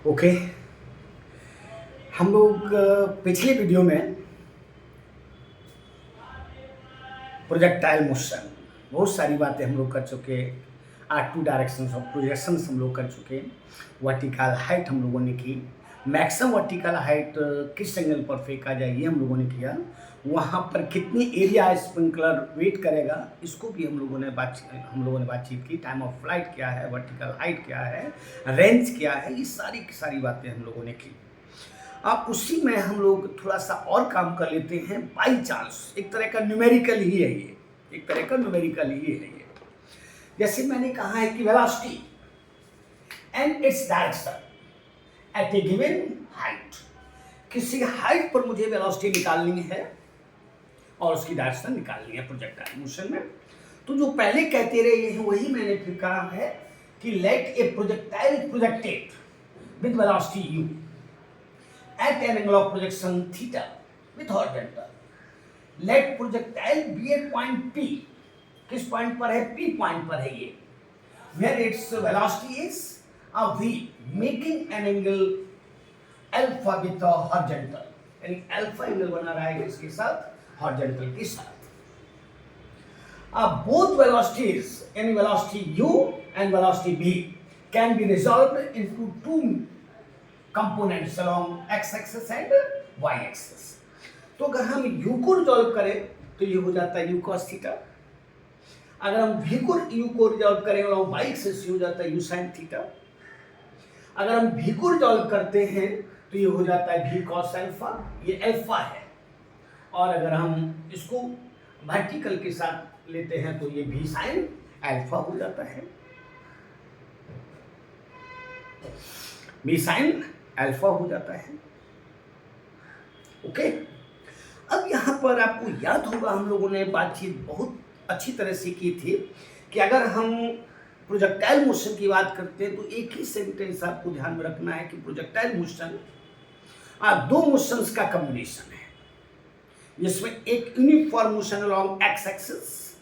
Okay. हम लोग पिछले वीडियो में प्रोजेक्टाइल मोशन बहुत सारी बातें हम लोग कर चुके। टू डायरेक्शंस ऑफ प्रोजेक्शंस हम लोग कर चुके। वर्टिकल हाइट हम लोगों ने की। मैक्सिमम वर्टिकल हाइट किस एंगल पर फेंका जाए ये हम लोगों ने किया। वहाँ पर कितनी एरिया स्प्रिंकलर वेट करेगा इसको भी हम लोगों ने बातचीत की। टाइम ऑफ फ्लाइट क्या है, वर्टिकल हाइट क्या है, रेंज क्या है, ये सारी की सारी बातें हम लोगों ने की। अब उसी में हम लोग थोड़ा सा और काम कर लेते हैं। बाई चांस एक तरह का न्यूमेरिकल ही है ये, एक तरह का न्यूमेरिकल ही है ये। जैसे मैंने कहा है कि velocity and its direction at a given height, किसी हाइट पर मुझे वेलोसिटी निकालनी है और उसकी डायरेक्शन निकालनी है प्रोजेक्टाइल मोशन में। तो जो पहले कहते रहे हैं वही मैंने फिर कहा है कि let a projectile projected with velocity u at an angle of projection theta with horizontal. Let projectile be at point P. किस पॉइंट पर है? P पॉइंट पर है ये, where its velocity is v, making an angle alpha with the horizontal. यानी alpha angle बना रहा है इसके साथ, horizontal के साथ। Both velocities, यानी velocity u and velocity v, can be resolved into two components along x axis and y axis. तो अगर हम u को रिजॉल्व करें तो ये हो जाता है u cos थीटा। अगर हम v को रिजॉल्व करें और y एक्सिस हो जाता है u sin थीटा। अगर हम v को रिजॉल्व करते हैं तो ये हो जाता है v cos अल्फा, ये अल्फा है। और अगर हम इसको वर्टिकल के साथ लेते हैं तो ये v sin अल्फा हो जाता है, v sin अल्फा हो जाता है। ओके। अब यहां पर आपको याद होगा हम लोगों ने बातचीत बहुत अच्छी तरह से की थी कि अगर हम प्रोजेक्टाइल मोशन की बात करते हैं तो एक ही सेंटेंस आपको ध्यान में रखना है कि प्रोजेक्टाइल मोशन दो मोशंस का कॉम्बिनेशन है, जिसमें एक uniform motion along X axis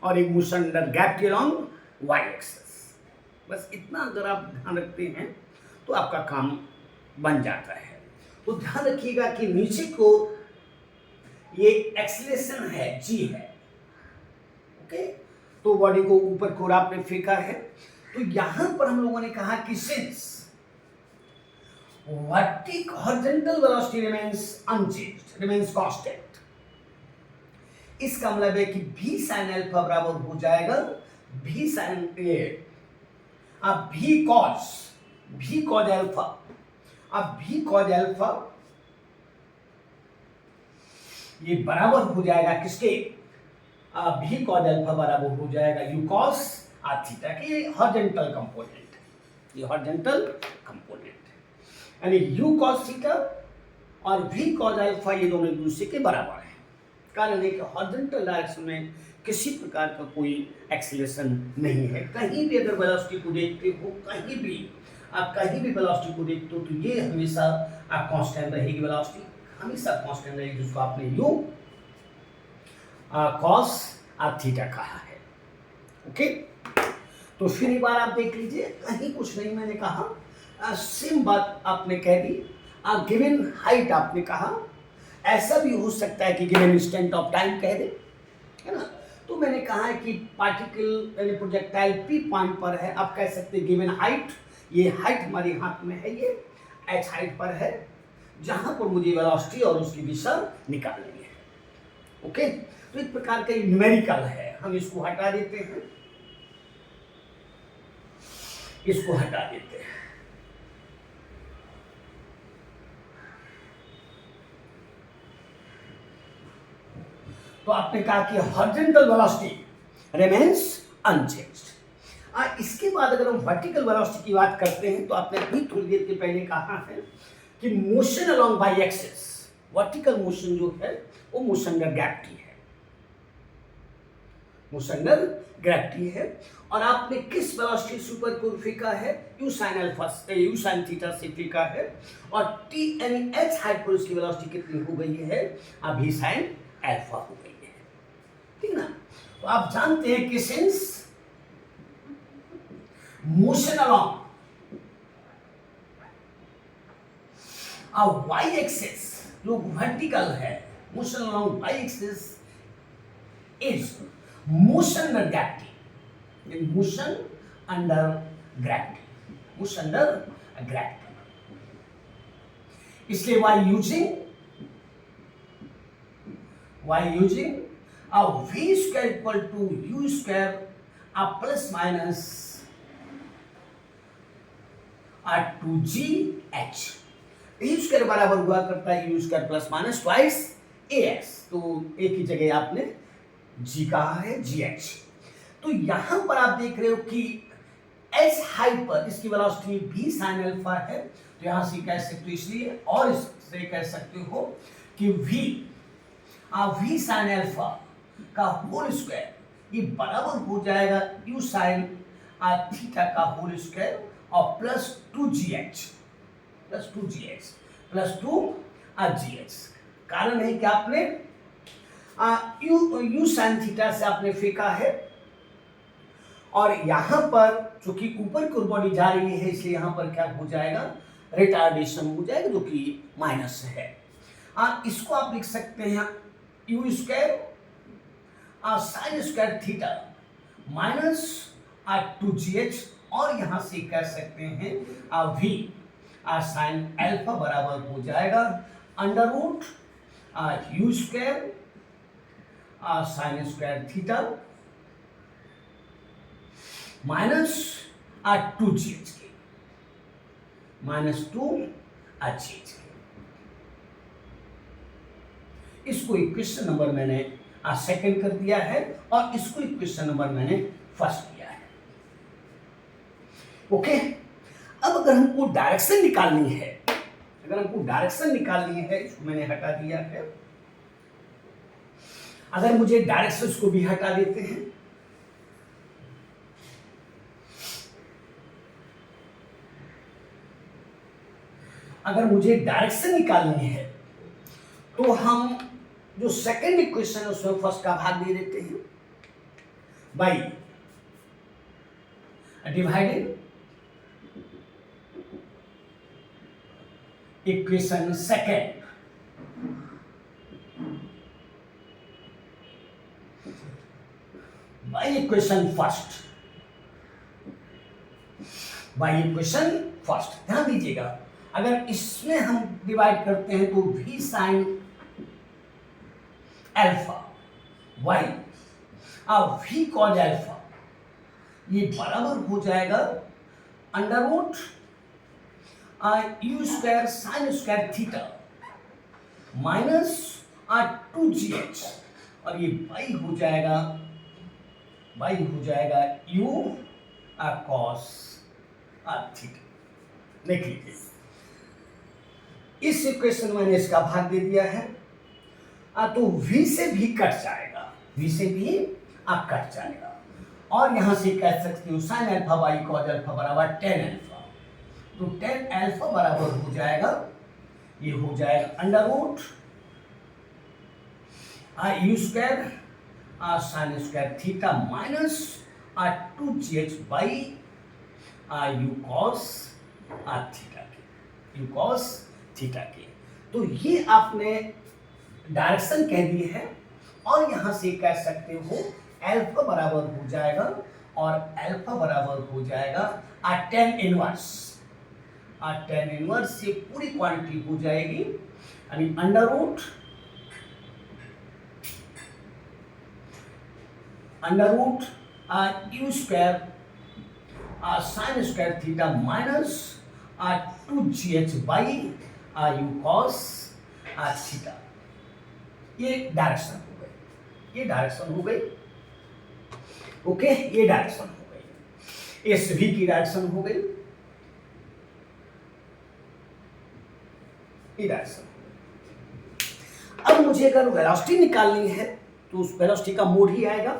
और एक motion under gravity along Y axis. बस इतना अगर आप ध्यान रखते हैं तो आपका काम बन जाता है। तो ध्यान रखिएगा कि नीचे को ये एक्सेलरेशन है, g है। ओके। तो बॉडी को ऊपर को आपने फेंका है। तो यहां पर हम लोगों ने कहा कि since horizontal velocity remains unchanged, remains constant, इसका मतलब है कि v sin अल्फा बराबर हो जाएगा v sin अब v cos अल्फा। अब v cos अल्फा ये बराबर हो जाएगा किसके? v cos अल्फा बराबर हो जाएगा u cos थीटा के। ये हॉरिजॉन्टल कंपोनेंट, ये हॉरिजॉन्टल कंपोनेंट, यानी u cos थीटा और v cos अल्फा ये दोनों एक दूसरे के बराबर हैं। कारण है कि हॉरिजॉन्टल डायरेक्शन में किसी प्रकार का कोई एक्सीलरेशन नहीं है। कहीं भी अगर वेलोसिटी को देखते हो, कहीं भी आप कहीं भी वेलोसिटी को देखते हो तो ये हमेशा आप कांस्टेंट रहेगी, वेलोसिटी हमेशा कांस्टेंट रहेगी, जिसको आपने u cos थीटा कहा है। ओके। तो फिर एक बार आप देख लीजिए, कहीं कुछ नहीं मैंने कहा, सेम बात आपने कह दी। गिवन हाइट आपने कहा, ऐसा भी हो सकता है कि गिवन इंस्टेंट ऑफ टाइम कह दे, है ना। तो मैंने कहा है कि पार्टिकल यानी प्रोजेक्टाइल p पॉइंट पर है, आप कह सकते हैं गिवन हाइट, ये हाइट हमारे हाथ में है, ये h हाइट पर है जहां पर मुझे वेलोसिटी और उसकी दिशा निकालनी है। ओके। तो एक प्रकार का न्यूमेरिकल है, हम इसको हटा देते हैं, इसको हटा देते हैं। तो आपने कहा कि हॉरिजॉन्टल वेलोसिटी रिमेन्स अनचेंज्ड। इसके बाद अगर हम वर्टिकल वेलोसिटी की बात करते हैं तो आपने अभी थोड़ी देर के पहले कहा है कि motion along Y axis, vertical motion जो है वो मोशन अंडर ग्रेविटी है, मोशन अंडर ग्रेविटी है। और आपने किस वेलोसिटी से ऊपर को फेंका है? u sin alpha, u sin theta से फेंका है। और t यानी h हाइट पर उसकी वेलोसिटी कितनी हो गई है? v sin अल्फा हो गई है, ठीक ना। तो आप जानते हैं कि सिंस मोशन अलोंग अब वाई एक्सिस जो वर्टिकल है, motion along Y axis is motion under gravity, motion under gravity, motion under gravity. इसलिए by using v square equal to u square plus minus 2gh, u square बराबर हुआ करता है u square plus minus twice as, तो एक ही जगह आपने g कहा है gh। तो यहां पर आप देख रहे हो कि s हाइट पर इसकी वेलोसिटी v sin अल्फा है, तो यहां से कह सकते हो इसलिए, और इससे कह सकते हो कि v sin अल्फा का होल स्क्वायर ये बराबर हो जाएगा u sin थीटा का होल स्क्वायर और प्लस 2gh प्लस 2gh। कारण है कि आपने u sin थीटा से आपने फेंका है, और यहां पर चूंकि ऊपर की ओर बॉडी जा रही है इसलिए यहां पर क्या हो जाएगा, रिटार्डेशन हो जाएगा, जो कि माइनस है। इसको आप लिख सकते हैं u square sine square theta minus 2gh, और यहां से कह सकते हैं v साइन अल्फा बराबर हो जाएगा under root u square sine square theta minus 2gh के, माइनस 2gh के। इसको इक्वेशन नंबर मैंने सेकंड कर दिया है, और इसको इक्वेशन नंबर मैंने फर्स्ट किया है। ओके, अब अगर हमको डायरेक्शन निकालनी है, इसको मैंने हटा दिया है। अगर मुझे डायरेक्शन को भी हटा देते हैं, अगर मुझे डायरेक्शन निकालनी है तो हम जो सेकंड इक्वेशन है उसमें फर्स्ट का भाग दे देते हैं by divided equation second by equation first. ध्यान दीजिएगा, अगर इसमें हम डिवाइड करते हैं तो v साइन अल्फा वाई अब v कॉज अल्फा ये बराबर हो जाएगा under root u square sine square theta minus 2gh, और ये बाई हो जाएगा u कॉस थीटा। देख लीजिए, इस इक्वेशन में मैंने इसका भाग दे दिया है, तो v से भी कट जाएगा, और यहां से कह सकते हो sine alpha by cos alpha बराबर टेन अल्फा, तो टेन अल्फा बराबर हो जाएगा, ये हो जाएगा under root u square sine square theta minus 2gh by u cos theta के। तो ये आपने डायरेक्शन कह दी है, और यहां से कह सकते हो अल्फा बराबर हो जाएगा, और अल्फा बराबर हो जाएगा टेन इनवर्स से पूरी क्वांटिटी हो जाएगी, यानी under root u square sine square theta minus 2gh by u cos theta. ये डायरेक्शन हो गई, ओके, ये डायरेक्शन हो गई, एस वी की डायरेक्शन हो गई, ये डायरेक्शन हो गई। अब मुझे अगर वेलोसिटी निकालनी है तो उस वेलोसिटी का मोड ही आएगा,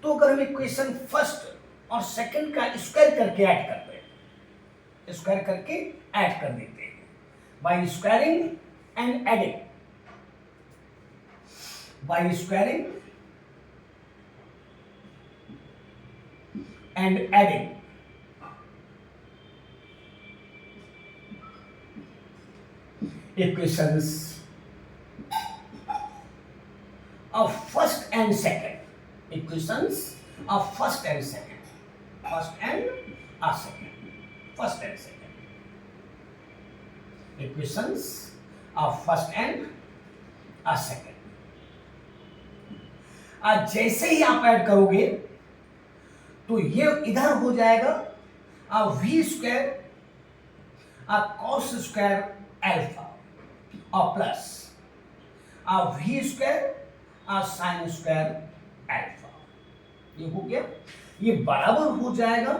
तो अगर हम इक्वेशन फर्स्ट और सेकंड का स्क्वायर करके ऐड कर देते हैं by squaring and adding, equations of first and second, equations of first and second, first and second, first and second, equations of first and second. आज जैसे ही आप ऐड करोगे तो ये इधर हो जाएगा V square cos square alpha और plus V square sine square alpha. ये हो गया, ये बराबर हो जाएगा,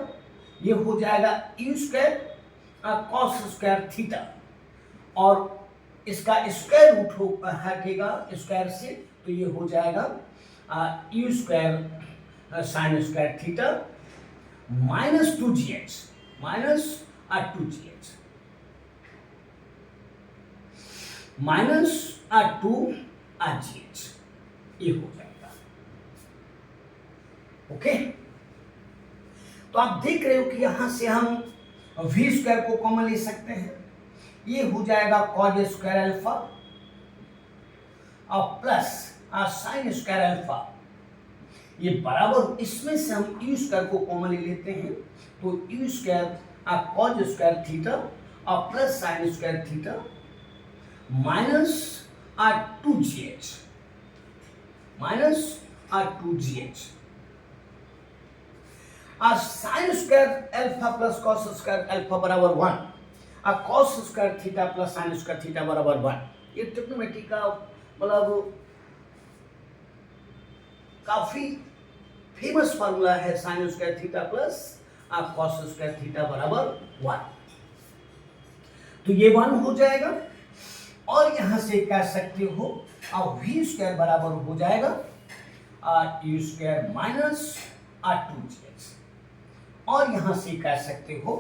ये हो जाएगा u square cos square theta और इसका स्क्वायर रूट हटेगा स्क्वायर से, तो ये हो जाएगा u square sine square theta minus 2gh, minus 2gh, minus 2gh, ये हो जाएगा। ओके, तो आप देख रहे हो कि यहां से हम वी स्क्वायर को कॉमन ले सकते हैं, ये हो जाएगा कॉज स्क्वायर अल्फा और प्लस साइन स्क्वायर अल्फा, ये बराबर इसमें से हम यू स्क्वायर को कॉमन ले लेते हैं, तो U square cos square theta और plus sine square theta minus 2gh, minus 2gh, sine square alpha plus cos square alpha बराबर 1, cos square theta plus sine square theta बराबर 1। ये ट्रिग्नोमेट्री का मतलब काफी फेमस फार्मूला है, sine square theta plus cos square theta बराबर 1, तो ये 1 हो जाएगा और यहां से कह सकते हो वी स्क्वायर बराबर हो जाएगा यू स्क्वायर माइनस 2gh और यहां से कह सकते हो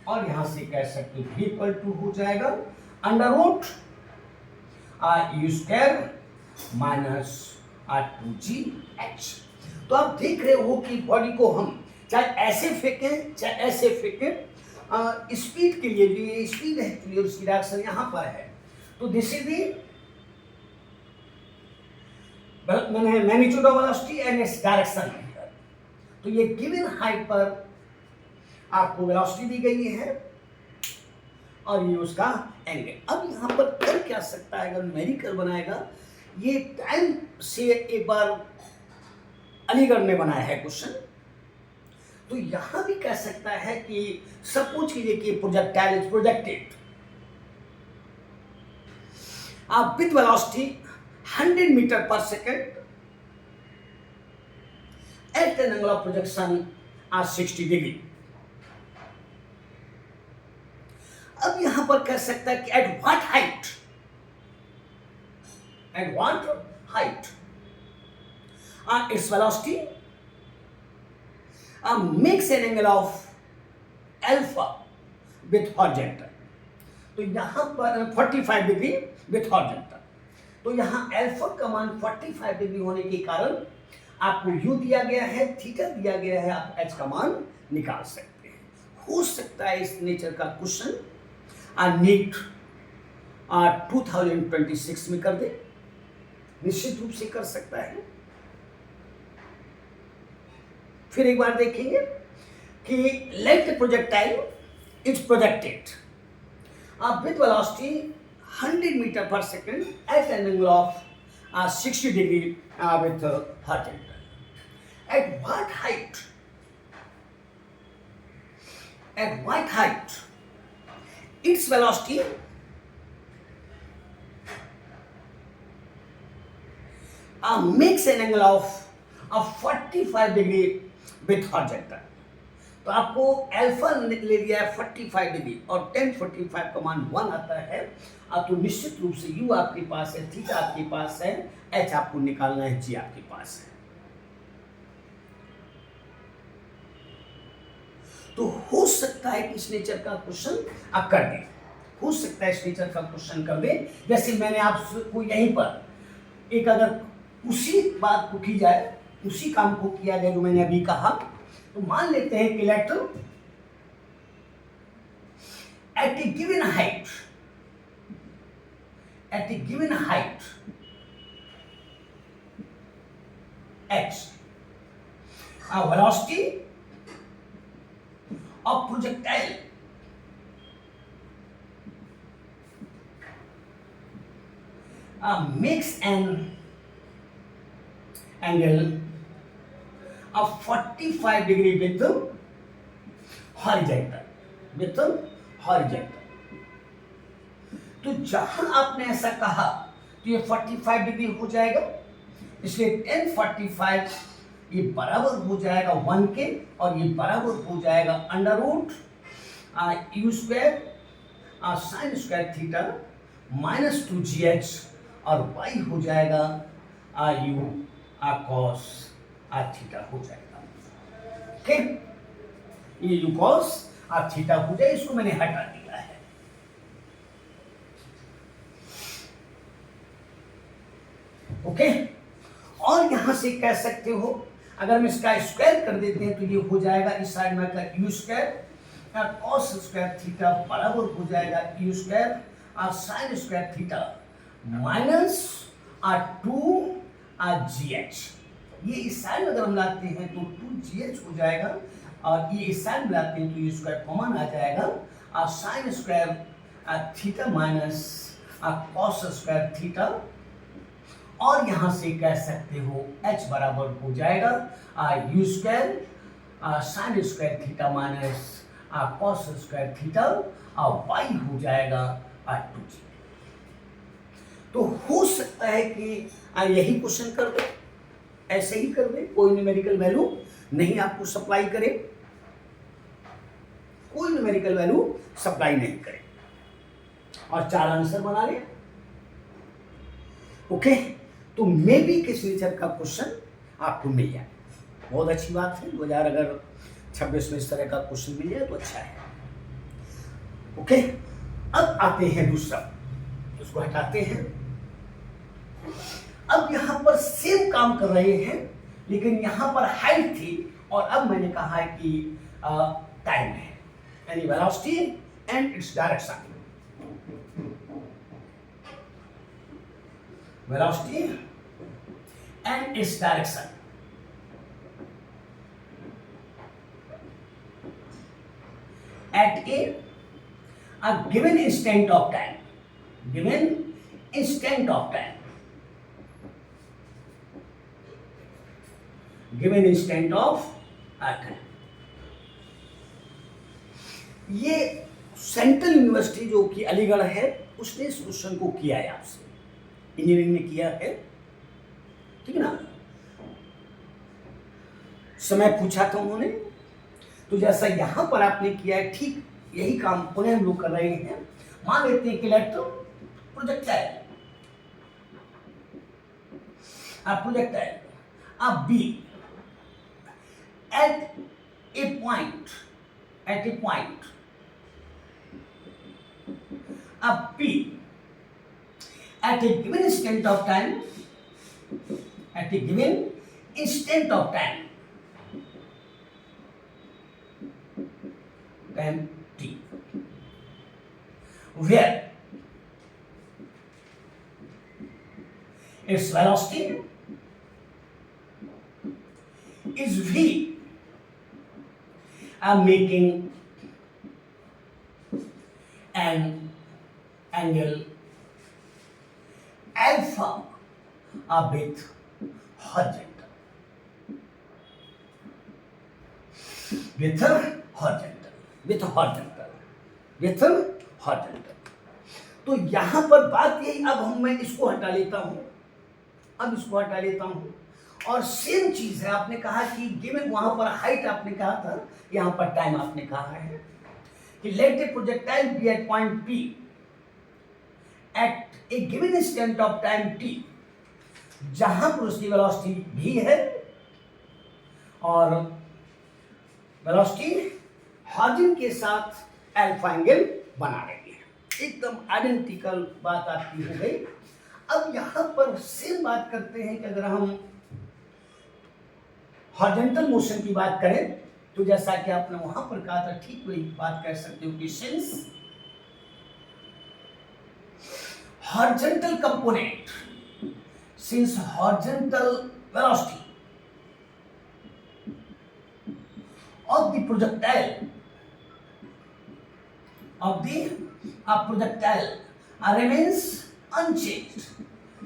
v इक्वल टू हो जाएगा under root u square minus 2gh। तो आप देख रहे हो कि बॉडी को हम चाहे ऐसे फेंकें चाहे ऐसे फेंकें, स्पीड के लिए जो ये स्पीड है क्लियर उसकी डायरेक्शन यहां पर है, तो this is the magnitude of velocity and its direction. तो ये गिवन हाइट पर आपको वेलोसिटी दी गई है और ये उसका एंगल। अब यहां पर कर क्या सकता है, अगर न्यूमेरिकल बनाएगा, ये टाइम से एक बार अलीगढ़ ने बनाया है क्वेश्चन, तो यहां भी कह सकता है कि सपोज कीजिए कि projectile is projected with velocity 100 metre per second at an angle of projection 60 degree. अब यहां पर कह सकता है कि at what height, at what height its velocity makes an angle of alpha with horizontal, तो यहां पर 45 डिग्री with horizontal, तो यहां अल्फा का मान 45 डिग्री होने के कारण आपको यू दिया गया है, थीटा दिया गया है, आप एच का मान निकाल सकते हैं। हो सकता है इस नेचर का क्वेश्चन नीट 2026 में कर दे, निश्चित रूप से कर सकता है। फिर एक बार देखेंगे कि let the projectile is projected with velocity 100 metre per second at an angle of 60 degree with horizontal. At what height its velocity makes an angle of 45 degree with horizontal. तो आपको अल्फा ले लिया है 45 डिग्री और 1045 का मान 1 आता है, तो निश्चित रूप से यू आपके पास है, थीटा आपके पास है, एच आपको निकालना है, जी आपके पास है। तो हो सकता है कि इस नेचर का क्वेश्चन आप कर दें, हो सकता है इस नेचर का क्वेश्चन कर दें। जैसे मैंने आपको यहीं पर एक अगर उसी बात को की जाए, उसी काम को किया जाए जो मैंने अभी कहा, तो मान लेते हैं कि later at a given height at a given height h, a velocity of projectile makes an angle of 45 degree with horizontal, तो जहां आपने ऐसा कहा तो ये 45 डिग्री हो जाएगा, इसलिए 1045 ये बराबर हो जाएगा 1 के, और ये बराबर हो जाएगा under root u square sine square theta minus 2gh, और y हो जाएगा u cos थीटा हो जाएगा। ओके, ये u cos थीटा हो जाए, इसको मैंने हटा दिया है। ओके, और यहां से कह सकते हो अगर हम इसका स्क्वायर कर देते हैं तो ये हो जाएगा इस साइड में का you square cos square theta बराबर हो जाएगा u square sine square theta minus 2gh। ये इस साइड में अगर हम लाते हैं तो 2gh हो जाएगा, और ये इस साइड में लाते हैं तो ये स्क्वायर कॉमन आ जाएगा sign square theta minus cos square theta, और यहां से कह सकते हो h बराबर हो जाएगा u square sine square theta minus cos square theta, और y हो जाएगा 2g। तो हो सकता है कि यही क्वेश्चन कर दो, ऐसे ही कर दे, कोई न्यूमेरिकल वैल्यू नहीं आपको सप्लाई करे, कोई न्यूमेरिकल वैल्यू सप्लाई नहीं करे, और 4 आंसर बना ले। ओके, तो मे बी किस नेचर का क्वेश्चन आपको मिल जाए, बहुत अच्छी बात है। 2000 अगर 26 में इस तरह का क्वेश्चन मिल जाए तो अच्छा है। ओके, अब आते हैं दूसरा, उसको हटाते हैं। अब यहां पर सेम काम कर रहे हैं, लेकिन यहां पर हाइट थी और अब मैंने कहा है कि टाइम है, यानी velocity and its direction. velocity and its direction. At a given instant of time, given instant of time, given instant of time, ये सेंट्रल यूनिवर्सिटी जो कि अलीगढ़ है उसने इस क्वेश्चन को किया है, आपसे इंजीनियरिंग ने किया है, ठीक है ना। समय पूछा था उन्होंने, तो जैसा यहां पर आपने किया है ठीक यही काम पुनः हम लोग कर रहे हैं। मान लेते हैं कि projectile be at a point P at a given instant of time, at a given instant of time t, where its velocity is v, making an angle alpha with horizontal, तो यहां पर बात यही, अब मैं इसको हटा लेता हूं, और सेम चीज है। आपने कहा कि गिवन, वहां पर हाइट आपने कहा था, यहां पर टाइम आपने कहा है कि let a projectile be at point P at a given instant of time t, जहां पर उसकी वेलोसिटी भी है और वेलोसिटी हॉरिजॉन के साथ अल्फा एंगल बना रही है। एकदम आइडेंटिकल बात आपकी हो गई। अब यहां पर सेम बात करते हैं कि अगर हम हॉरिजॉन्टल मोशन की बात करें तो जैसा कि आपने वहां पर कहा था, ठीक वही बात कह सकते हो कि since horizontal component, since horizontal velocity of the projectile remains unchanged,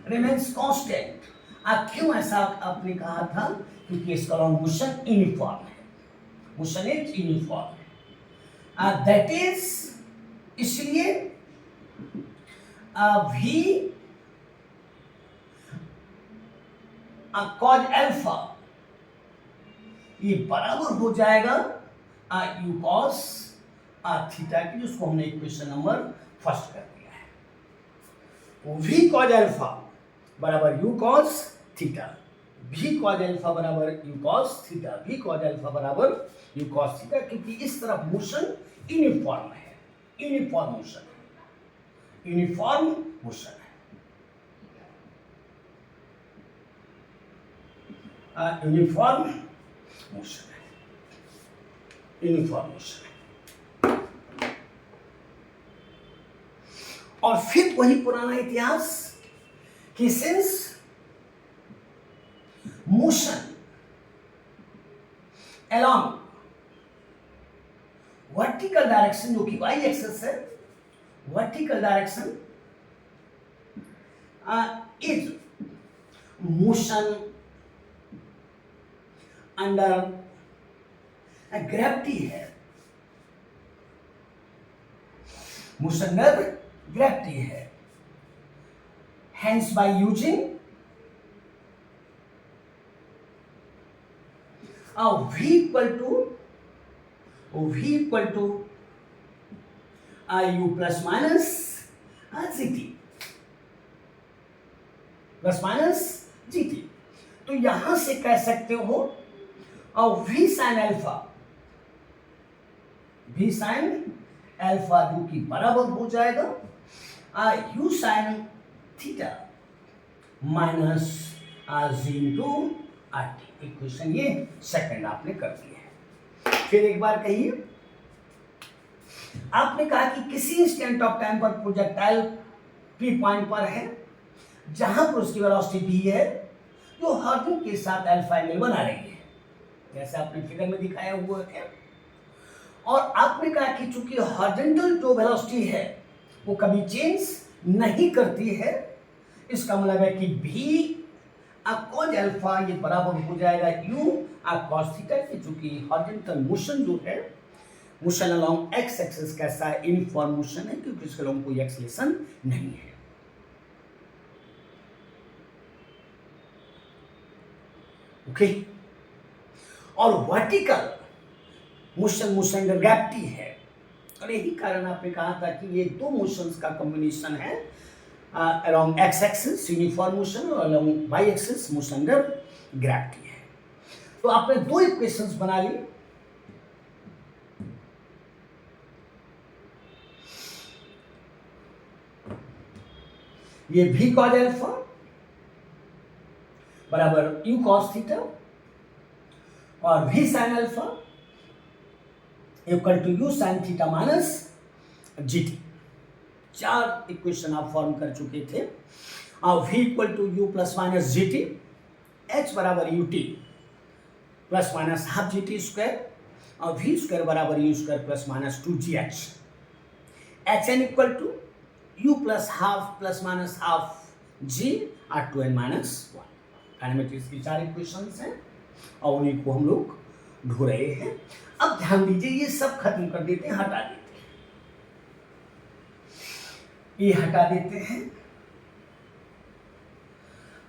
remains constant. क्यों ऐसा आपने कहा था? क्योंकि इसका लॉन्ग मोशन यूनिफॉर्म है, मोशन इज यूनिफॉर्म है, दैट इज, इसलिए v cos अल्फा ये बराबर हो जाएगा u cos थीटा की, जिसको हमने इक्वेशन नंबर फर्स्ट कर दिया है। तो v cos अल्फा बराबर u cos theta, v cos alpha बराबर u cos theta, v cos alpha बराबर u cos थीटा, क्योंकि इस तरफ मोशन यूनिफॉर्म है, यूनिफॉर्म मोशन है, यूनिफॉर्म मोशन है, यूनिफॉर्म मोशन है, यूनिफॉर्म मोशन है। और फिर वही पुराना इतिहास कि since motion along vertical direction, जो कि वाई एक्सेस है, vertical direction is motion under gravity है, मोशन अंडर ग्रेविटी है, hence by using v equal to u plus minus gt, plus minus gt। तो यहां से कह सकते हो v sin alpha, v sin alpha जो कि बराबर हो जाएगा u sin theta minus g into R T. Equation ये सेकंड आपने कर दिया है। फिर एक बार कहिए, आपने कहा कि किसी इंस्टेंट ऑफ टाइम पर प्रोजेक्टाइल पी पॉइंट पर है जहां पर उसकी वेलोसिटी v है, जो हॉरिजॉन्टल के साथ अल्फा एंगल बना रही है, जैसे आपने फिगर में दिखाया हुआ है। और आपने कहा कि चूंकि हॉरिजॉन्टल जो वेलोसिटी है वो कभी चेंज नहीं करती है, इसका मतलब है कि v cos अल्फा ये बराबर हो जाएगा u cos थीटा के, चूंकि हॉरिजॉन्टल मोशन जो है, मोशन अलोंग एक्स एक्सिस कैसा है, यूनिफॉर्म मोशन है, क्योंकि इसके अलोंग कोई एक्सेलेरेशन नहीं है। ओके और vertical motion, motion under gravity है, और यही कारण आपने कहा था कि ये दो मोशंस का कॉम्बिनेशन है, along x axis uniform motion और along y axis motion under gravity है। तो आपने दो इक्वेशंस बना ली, ये v cos अल्फा बराबर u cos थीटा और v sin alpha equal to u sin theta minus gt। चार इक्वेशन आप फॉर्म कर चुके थे। v equal to U plus minus ji T, H बराबर U T plus minus half G T square, और v square बराबर you square plus minus 2gh, H N equal to U plus half plus minus half G R 2n minus 1। Kinematics की चार equations हैं और उन्हीं को हम लोग ढूंढ रहे हैं। अब ध्यान दीजिए, ये सब खत्म कर देते हैं, हटा देते हैं, ये हटा देते हैं।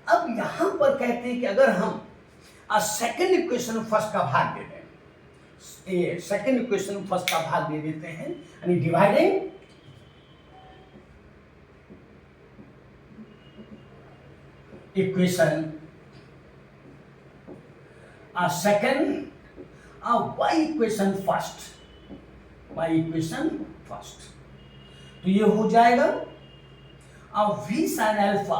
अब यहां पर कहते हैं कि अगर हम सेकंड इक्वेशन फर्स्ट का भाग दे दें, ये सेकंड इक्वेशन फर्स्ट का भाग दे देते हैं, यानी dividing equation second y equation first, y equation first, तो ये हो जाएगा अब v sin अल्फा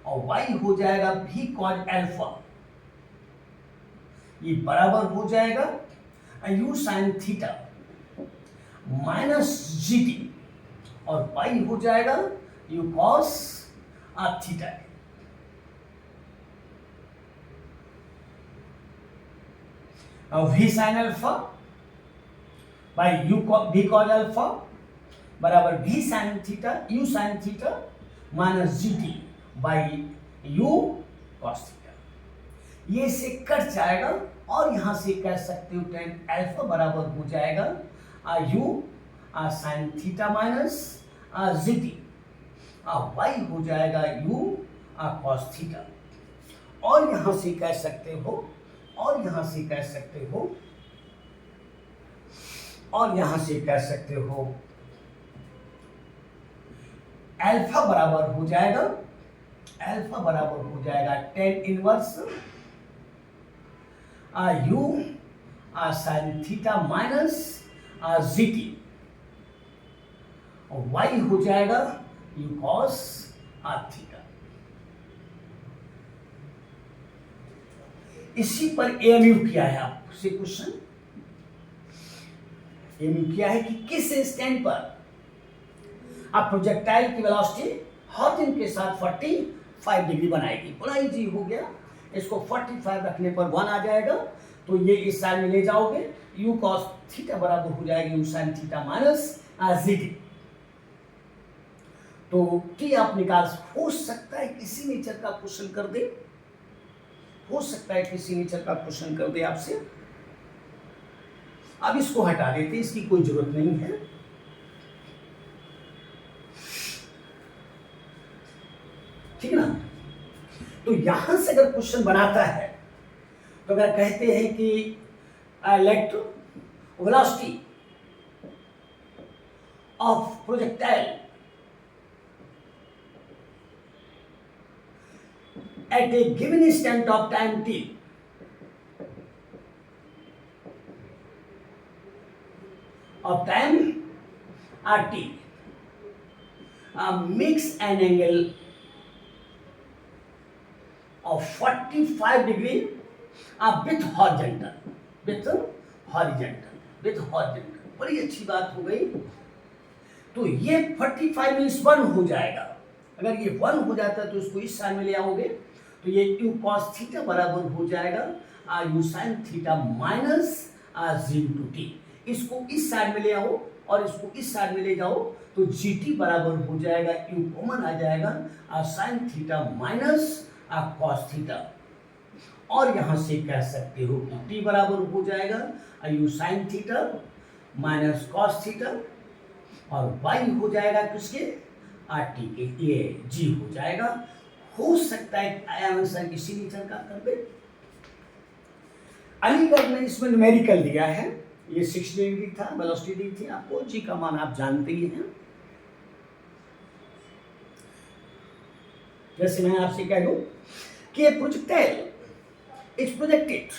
और y हो जाएगा v cos अल्फा, ये बराबर हो जाएगा u sin theta minus gt, और y हो जाएगा U cos theta. V sine alpha by U V cos alpha बराबर V sine theta U sine theta minus ji T by U cos theta. ये से कट जाएगा और यहां से कह सकते हो टेन अल्फा बराबर हो जाएगा यू साइन थीटा माइनस जी टी, वाई हो जाएगा यू कॉस थीटा। और यहां से कह सकते हो और यहां से कह सकते हो और यहां से कह सकते हो अल्फा बराबर हो जाएगा अल्फा बराबर हो जाएगा tan inverse you sine theta minus G T, और वाई हो जाएगा यू कॉस थीटा। इसी पर एएमयू किया है आपसे क्वेश्चन। एएमयू किया है कि किस इंस्टेंट पर आप प्रोजेक्टाइल की वेलोसिटी हॉर्न के साथ 45 डिग्री बनाएगी। बड़ा इजी हो गया, इसको 45 रखने पर 1 आ जाएगा, तो ये इस साइड में ले जाओगे, यू कॉस थीटा बराबर हो जाएगी you sine theta minus G T. तो टी आप निकाल, हो सकता है किसी नेचर का क्वेश्चन कर दे, हो सकता है किसी नेचर का क्वेश्चन कर दे आपसे। अब इसको हटा देते, इसकी कोई जरूरत नहीं है। ठीक है ना। तो यहां से अगर क्वेश्चन बनाता है तो अगर कहते हैं कि electro velocity of projectile at a given instant of time t of time t makes an angle of 45 degree with horizontal बड़ी अच्छी बात हो गई। तो ये 45 मीन्स 1 हो जाएगा। अगर ये 1 हो जाता है तो इसको इस साइड में ले आओगे, तो ये यू कॉस थीटा बराबर हो जाएगा u sine theta minus g two t. इसको इस साइड में ले आओ और इसको इस साइड में ले जाओ, तो जी टी बराबर हो जाएगा, यू कॉमन आ जाएगा sign theta minus cos theta. और यहां से कह सकते हो कि टी बराबर हो जाएगा u sine theta minus cos theta, और वाई हो जाएगा किसके टी के, ये जी हो जाएगा। हो सकता है आंसर किसी नेचर का कर दे। अलीगढ़ में इसमें न्यूमेरिकल दिया है, ये 60 डिग्री था, वेलोसिटी दी थी आपको, जी का मान आप जानते ही हैं। जैसे मैं आपसे कह दूं कि projectile is projected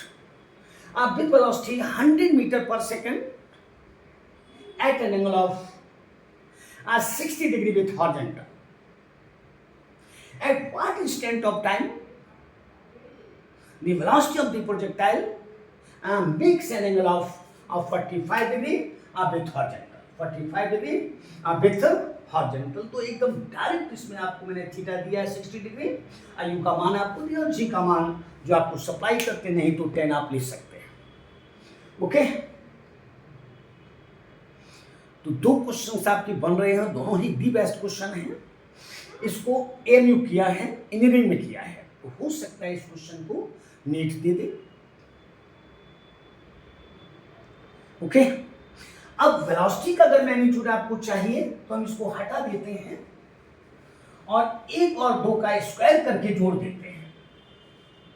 with velocity 100 metre per second at an angle of 60 degree with horizontal. At what instant of time the velocity of the projectile makes an angle of 45 degree with horizontal. 45 degree with horizontal. तो एकदम direct इसमें आपको मैंने theta दिया है 60 degree, you का मान आपको दिया और जी का मान जो आपको सप्लाई करते, नहीं तो 10 आप ले सकते हैं। ओके, तो 2 क्वेश्चन आपके बन रहे हैं, दोनों ही दी बेस्ट क्वेश्चन हैं। इसको एएमयू किया है, इंजीनियरिंग में किया है, तो हो सकता है इस क्वेश्चन को नीट दे दे। ओके, अब वेलोसिटी का अगर मैग्नीट्यूड आपको चाहिए तो हम इसको हटा देते हैं और 1 और 2 का स्क्वायर करके जोड़ देते हैं।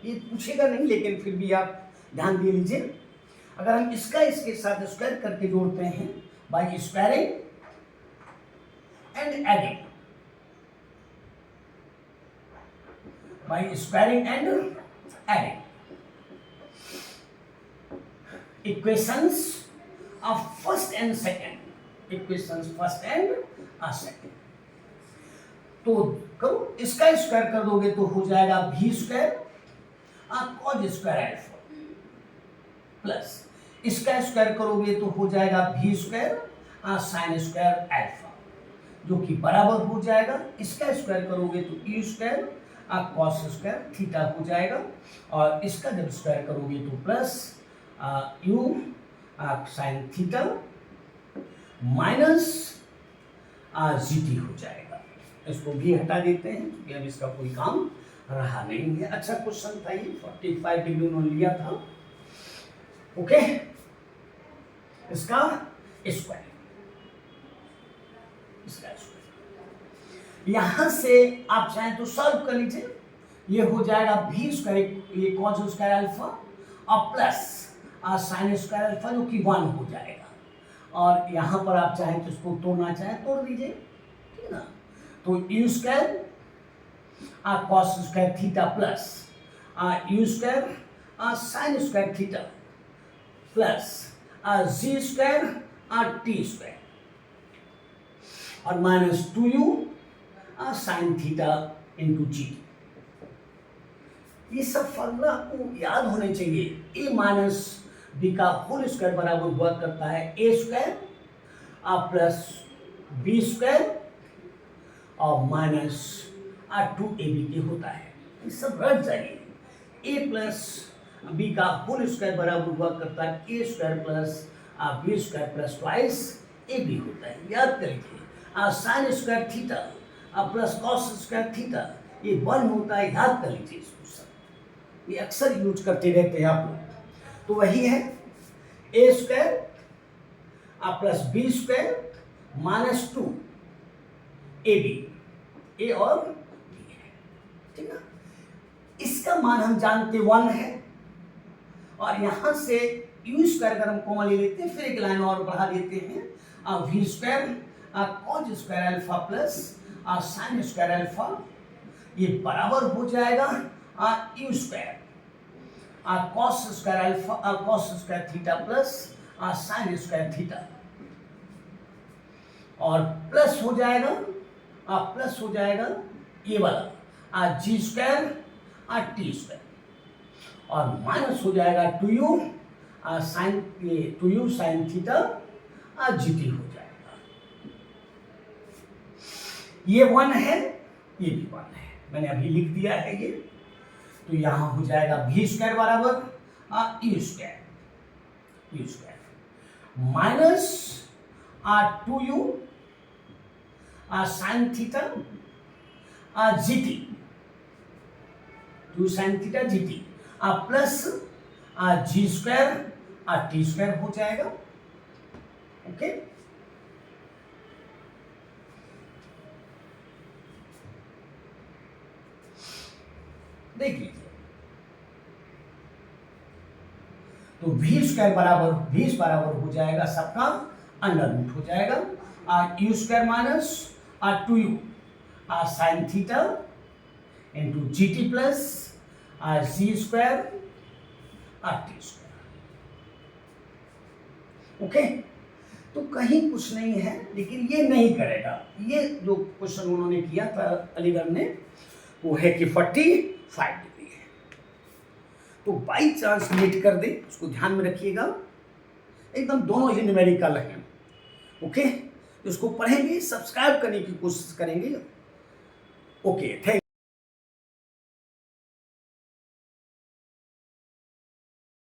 ये पूछेगा नहीं, लेकिन फिर भी आप ध्यान दे लीजिए। अगर हम इसका इसके साथ स्क्वायर करके जोड़ते हैं by squaring and adding, by squaring and adding equations of first and second, equations first and second। तो करो, इसका स्क्वायर कर दोगे तो हो जाएगा v square cos square alpha, plus इसका स्क्वायर करोगे तो हो जाएगा v square sine square alpha. जो कि बराबर हो जाएगा, इसका स्क्वायर करोगे तो U square cos square theta हो जाएगा, और इसका जब स्क्वायर करोगे तो plus you sine theta minus G T हो जाएगा। इसको भी हटा देते हैं क्योंकि अब इसका कोई काम रहा नहीं है। अच्छा क्वेश्चन था ये, 45 डिग्री उन्होंने लिया था। ओके, इसका स्क्वायर, इसका स्क्वायर यहां से आप चाहें तो सॉल्व कर लीजिए। ये हो जाएगा भी स्क्वायर, ये कॉस स्क्वायर अल्फा और प्लस साइन स्क्वायर अल्फा जो कि 1 हो जाएगा, और यहां पर आप चाहें तो इसको तोड़ना चाहें तोड़ दीजिए, ठीक है ना। तो U square cos square theta plus U square sine square theta plus जी स्क्वायर टी स्क्वायर और minus 2u sine theta into G. ये सब फॉर्मूला आपको याद होने चाहिए। ए माइनस बी का होल स्क्वायर बराबर हुआ करता है A square plus B square और माइनस 2ab के होता है। ये सब रट जाइए। ए प्लस बी का होल स्क्वायर बराबर हुआ करता है A square plus B square plus twice A B होता है, याद कर लीजिए। Sine square theta plus cos square theta ये 1 होता है, याद कर लीजिए इसको सब, ये अक्सर यूज करते रहते हैं आप लोग। तो वही है A square plus B square minus 2 A B, A और बी है, ठीक है। इसका मान हम जानते 1 है, और यहां से यू स्क्वायर अगर हम कॉमन ले लेते हैं, फिर एक लाइन और बढ़ा देते हैं, V square cos square alpha plus sine square alpha ये बराबर हो जाएगा u square cos square alpha cos square theta plus sine square theta, और प्लस हो जाएगा ये वाला जी स्क्वायर टी स्क्वायर, और माइनस हो जाएगा 2u sine theta g T हो जाएगा। ये 1 है, ये भी 1 है, मैंने अभी लिख दिया है ये। तो यहां हो जाएगा भी स्क्वायर बराबर you square minus 2u sine theta g t, 2 sine theta g t plus ji square T square हो जाएगा। ओके, देख लीजिए। तो v स्क्वायर बराबर हो जाएगा सबका अंडर रूट हो जाएगा u square minus 2u sine theta into g t plus जी स्क्वायर टी स्क्वायर। ओके, तो कहीं कुछ नहीं है, लेकिन ये नहीं करेगा। ये जो क्वेश्चन उन्होंने किया था अलीगढ़ ने, वो है कि 45 डिग्री है। तो बाई चांस मीट कर दे, उसको ध्यान में रखिएगा, एकदम दोनों ही न्यूमेरिकल हैं। ओके, उसको पढ़ेंगे, सब्सक्राइब करने की कोशिश करेंगे। Okay, thank